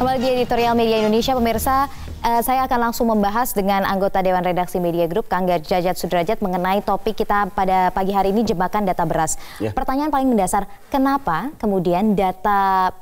Kembali di Editorial Media Indonesia, pemirsa, saya akan langsung membahas dengan anggota Dewan Redaksi Media Group, Kang Jajat Sudrajat, mengenai topik kita pada pagi hari ini, jebakan data beras. Ya. Pertanyaan paling mendasar, kenapa kemudian data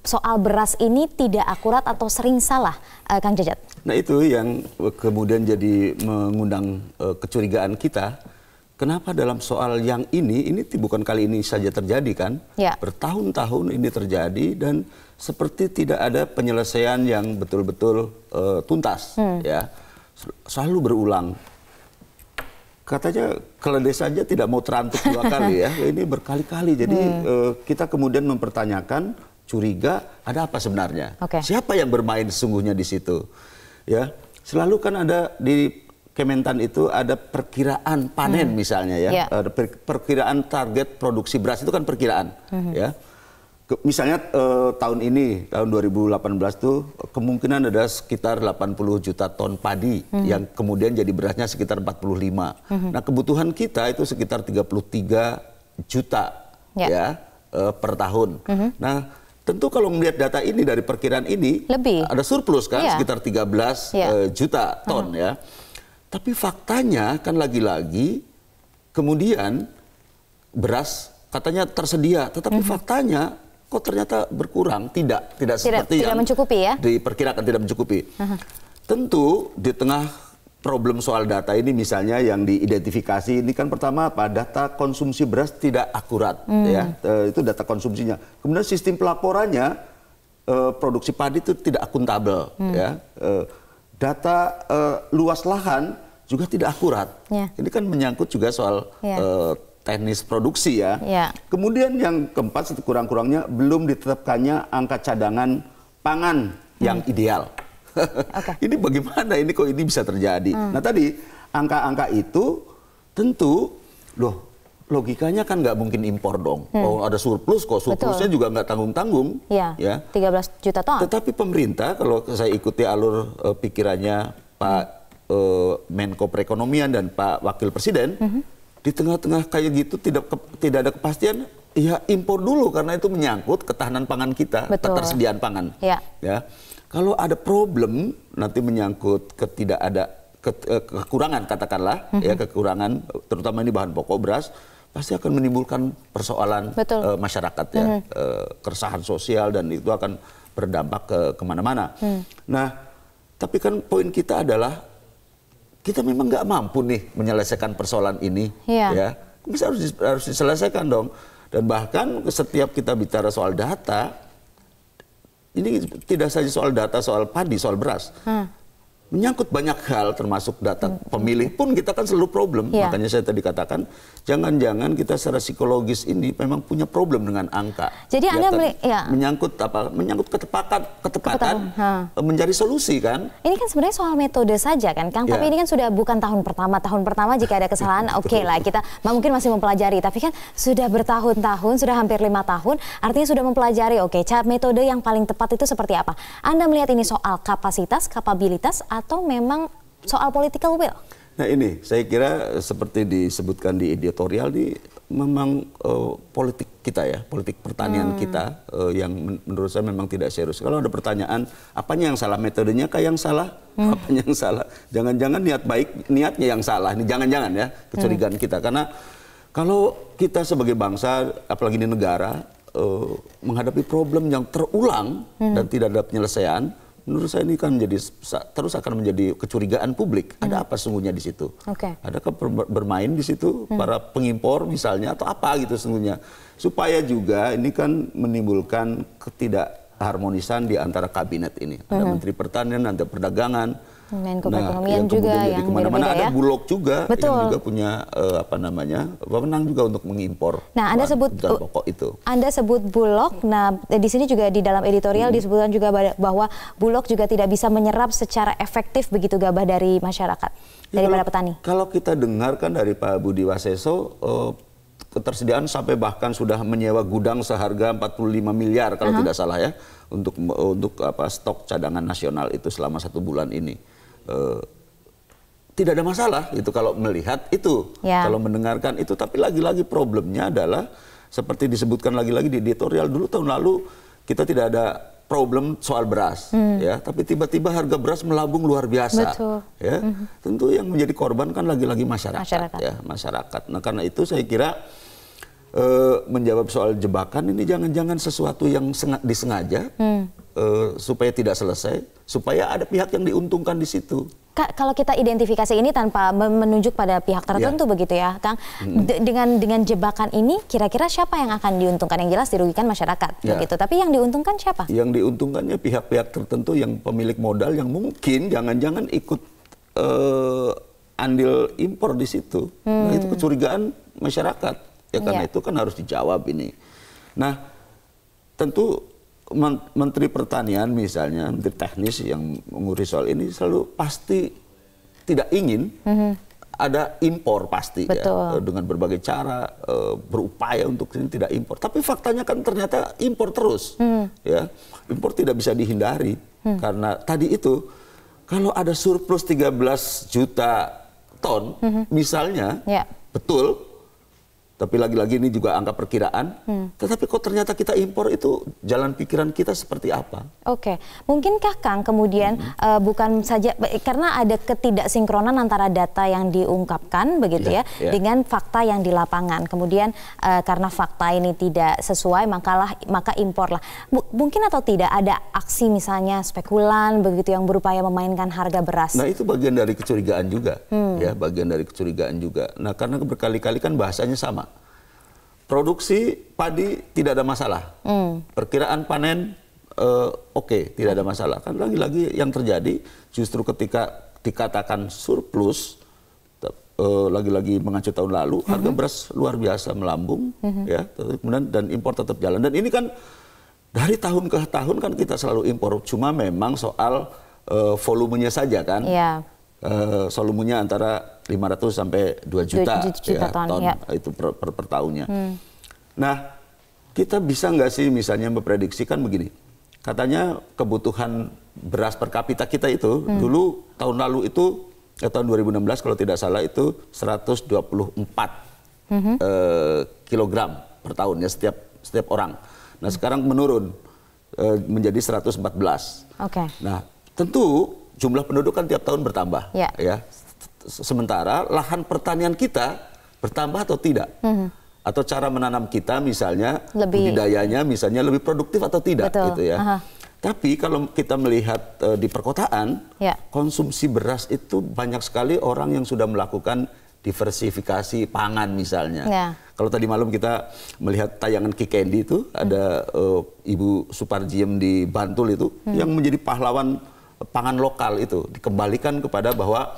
soal beras ini tidak akurat atau sering salah, Kang Jajat? Nah, itu yang kemudian jadi mengundang kecurigaan kita. Kenapa dalam soal yang ini bukan kali ini saja terjadi kan? Ya. Bertahun-tahun ini terjadi dan seperti tidak ada penyelesaian yang betul-betul tuntas. Ya, selalu berulang. Katanya keledai saja tidak mau terantuk 2 kali ya. Ini berkali-kali. Jadi kita kemudian mempertanyakan, curiga ada apa sebenarnya? Siapa yang bermain sesungguhnya di situ? Ya, selalu kan ada di Kementan itu ada perkiraan panen misalnya ya, perkiraan target produksi beras itu kan perkiraan ya. Misalnya tahun ini, tahun 2018 tuh kemungkinan ada sekitar 80 juta ton padi yang kemudian jadi berasnya sekitar 45. Nah, kebutuhan kita itu sekitar 33 juta ya per tahun. Nah, tentu kalau melihat data ini dari perkiraan ini lebih ada surplus kan sekitar 13 juta ton ya. Tapi faktanya kan lagi-lagi kemudian beras katanya tersedia, tetapi faktanya kok ternyata berkurang, tidak seperti yang mencukupi ya? Diperkirakan, tidak mencukupi. Tentu di tengah problem soal data ini misalnya yang diidentifikasi ini kan pertama apa? Data konsumsi beras tidak akurat ya, itu data konsumsinya. Kemudian sistem pelaporannya produksi padi itu tidak akuntabel ya. Data luas lahan juga tidak akurat. Ini kan menyangkut juga soal teknis produksi ya. Kemudian yang keempat, sekurang-kurangnya belum ditetapkannya angka cadangan pangan yang ideal. Ini bagaimana ini kok ini bisa terjadi? Nah, tadi angka-angka itu tentu logikanya kan nggak mungkin impor dong. Oh, ada surplus kok, surplusnya juga nggak tanggung-tanggung. Ya, 13 juta ton. Tetapi pemerintah, kalau saya ikuti alur pikirannya Pak Menko Perekonomian dan Pak Wakil Presiden, di tengah-tengah kayak gitu tidak ada kepastian, ya impor dulu karena itu menyangkut ketahanan pangan kita, ketersediaan pangan. Ya, kalau ada problem nanti menyangkut kekurangan katakanlah, ya kekurangan terutama ini bahan pokok beras, pasti akan menimbulkan persoalan masyarakat ya, keresahan sosial dan itu akan berdampak kemana-mana. Nah, tapi kan poin kita adalah kita memang nggak mampu nih menyelesaikan persoalan ini, ya bisa harus diselesaikan dong. Dan bahkan setiap kita bicara soal data, ini tidak saja soal data soal padi, soal beras. Menyangkut banyak hal termasuk data pemilih pun kita kan selalu problem. Makanya saya tadi katakan jangan-jangan kita secara psikologis ini memang punya problem dengan angka. Jadi Anda menyangkut apa? Menyangkut ketepatan mencari solusi kan? Ini kan sebenarnya soal metode saja kan, Kang. Tapi ini kan sudah bukan tahun pertama. Tahun pertama jika ada kesalahan oke lah, kita mungkin masih mempelajari. Tapi kan sudah bertahun-tahun, sudah hampir 5 tahun, artinya sudah mempelajari. Metode yang paling tepat itu seperti apa? Anda melihat ini soal kapasitas, kapabilitas, atau memang soal political will? Nah, ini saya kira seperti disebutkan di editorial di memang politik kita ya, politik pertanian kita yang menurut saya memang tidak serius. Kalau ada pertanyaan apanya yang salah, metodenya kah yang salah, apanya yang salah, jangan-jangan niatnya yang salah. Ini jangan-jangan ya kecurigaan kita, karena kalau kita sebagai bangsa apalagi di negara menghadapi problem yang terulang dan tidak ada penyelesaian, menurut saya ini kan terus akan menjadi kecurigaan publik. Ada apa sesungguhnya di situ? Adakah bermain di situ para pengimpor misalnya atau apa gitu sesungguhnya? Supaya juga ini kan menimbulkan ketidakharmonisan di antara kabinet ini. Ada Menteri Pertanian, ada Perdagangan, Menko Perekonomian juga yang kemana-mana ada Bulog juga yang juga punya wewenang juga untuk mengimpor. Nah, Anda sebut pokok itu. Anda sebut Bulog. Nah, di sini juga di dalam editorial disebutkan juga bahwa Bulog juga tidak bisa menyerap secara efektif begitu gabah dari masyarakat, dari para petani. Kalau kita dengarkan dari Pak Budi Waseso, ketersediaan sampai bahkan sudah menyewa gudang seharga 45 miliar kalau tidak salah ya untuk stok cadangan nasional itu selama 1 bulan ini. Tidak ada masalah itu kalau melihat itu, kalau mendengarkan itu. Tapi lagi-lagi problemnya adalah seperti disebutkan lagi-lagi di editorial dulu tahun lalu kita tidak ada problem soal beras, ya, tapi tiba-tiba harga beras melambung luar biasa. Betul. Ya, tentu yang menjadi korban kan lagi-lagi masyarakat. Ya, masyarakat. Nah, karena itu saya kira menjawab soal jebakan ini jangan-jangan sesuatu yang disengaja supaya tidak selesai, supaya ada pihak yang diuntungkan di situ. Kak, kalau kita identifikasi ini tanpa menunjuk pada pihak tertentu begitu ya, Kang, dengan jebakan ini kira-kira siapa yang akan diuntungkan? Yang jelas dirugikan masyarakat, begitu. Tapi yang diuntungkan siapa? Yang diuntungkannya pihak-pihak tertentu yang pemilik modal yang mungkin jangan-jangan ikut andil impor di situ. Nah, itu kecurigaan masyarakat. Ya karena itu kan harus dijawab ini. Nah, tentu Menteri Pertanian misalnya, Menteri Teknis yang mengurus soal ini selalu pasti tidak ingin ada impor pasti. Ya, dengan berbagai cara berupaya untuk ini tidak impor. Tapi faktanya kan ternyata impor terus. Ya, impor tidak bisa dihindari karena tadi itu kalau ada surplus 13 juta ton misalnya, betul. Tapi lagi-lagi ini juga angka perkiraan. Tetapi kok ternyata kita impor, itu jalan pikiran kita seperti apa? Oke, mungkinkah Kang kemudian bukan saja karena ada ketidaksinkronan antara data yang diungkapkan begitu ya dengan fakta yang di lapangan. Kemudian karena fakta ini tidak sesuai maka impor lah. Mungkin atau tidak ada aksi misalnya spekulan begitu yang berupaya memainkan harga beras. Nah, itu bagian dari kecurigaan juga, ya, bagian dari kecurigaan juga. Nah, karena berkali-kali kan bahasanya sama. Produksi padi tidak ada masalah, perkiraan panen oke, tidak ada masalah. Kan lagi-lagi yang terjadi justru ketika dikatakan surplus, lagi-lagi mengacu tahun lalu, harga beras luar biasa melambung, ya, kemudian dan impor tetap jalan. Dan ini kan dari tahun ke tahun kan kita selalu impor, cuma memang soal volumenya saja kan. Volumenya antara 500 sampai 2 juta, ton itu per tahunnya. Nah, kita bisa nggak sih misalnya memprediksikan begini, katanya kebutuhan beras per kapita kita itu dulu tahun lalu itu tahun 2016 kalau tidak salah itu 124 kilogram per tahun ya setiap orang. Nah, sekarang menurun menjadi 114. Nah, tentu jumlah penduduk kan tiap tahun bertambah, ya. Sementara lahan pertanian kita bertambah atau tidak, atau cara menanam kita misalnya budidayanya misalnya lebih produktif atau tidak, gitu ya. Tapi kalau kita melihat di perkotaan, konsumsi beras itu banyak sekali orang yang sudah melakukan diversifikasi pangan misalnya. Kalau tadi malam kita melihat tayangan Kikendi itu ada Ibu Suparjiem di Bantul itu yang menjadi pahlawan pangan lokal itu, dikembalikan kepada bahwa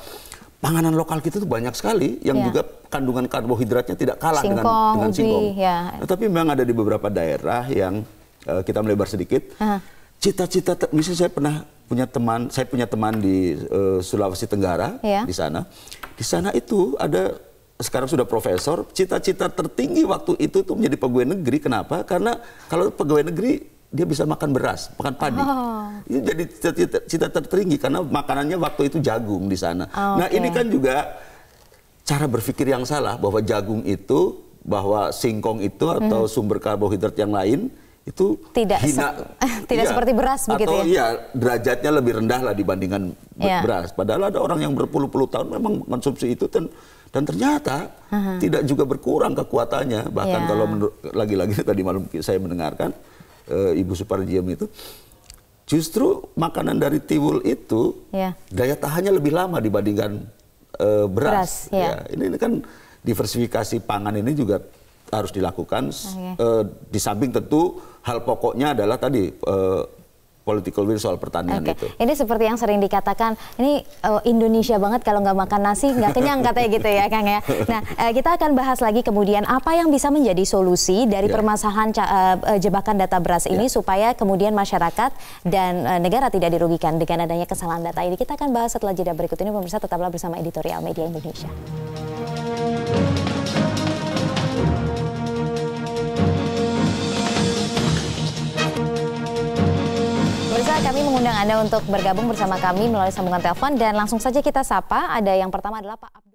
panganan lokal kita itu banyak sekali yang juga kandungan karbohidratnya tidak kalah dengan singkong. Nah, tapi memang ada di beberapa daerah yang kita melebar sedikit. Cita-cita, misalnya saya punya teman di Sulawesi Tenggara di sana. Di sana itu ada sekarang sudah profesor. Cita-cita tertinggi waktu itu tuh menjadi pegawai negeri. Kenapa? Karena kalau pegawai negeri dia bisa makan beras, makan padi. Ini jadi cita tertinggi karena makanannya waktu itu jagung di sana. Nah, ini kan juga cara berpikir yang salah bahwa jagung itu, bahwa singkong itu atau sumber karbohidrat yang lain itu tidak seperti beras begitu atau ya. Derajatnya lebih rendah lah dibandingkan beras. Padahal ada orang yang berpuluh-puluh tahun memang konsumsi itu dan ternyata tidak juga berkurang kekuatannya. Bahkan kalau lagi-lagi tadi malam saya mendengarkan Ibu Suparjiem itu justru makanan dari tiwul itu daya tahannya lebih lama dibandingkan beras. Ini kan diversifikasi pangan ini juga harus dilakukan. Di samping tentu hal pokoknya adalah tadi political will soal pertanian itu. Ini seperti yang sering dikatakan, ini Indonesia banget kalau nggak makan nasi nggak kenyang katanya gitu ya Kang ya. Nah, kita akan bahas lagi kemudian apa yang bisa menjadi solusi dari permasalahan jebakan data beras ini supaya kemudian masyarakat dan negara tidak dirugikan dengan adanya kesalahan data ini. Kita akan bahas setelah jeda berikut ini. Pemirsa, tetaplah bersama Editorial Media Indonesia. Kami mengundang Anda untuk bergabung bersama kami melalui sambungan telepon dan langsung saja kita sapa. Ada yang pertama adalah Pak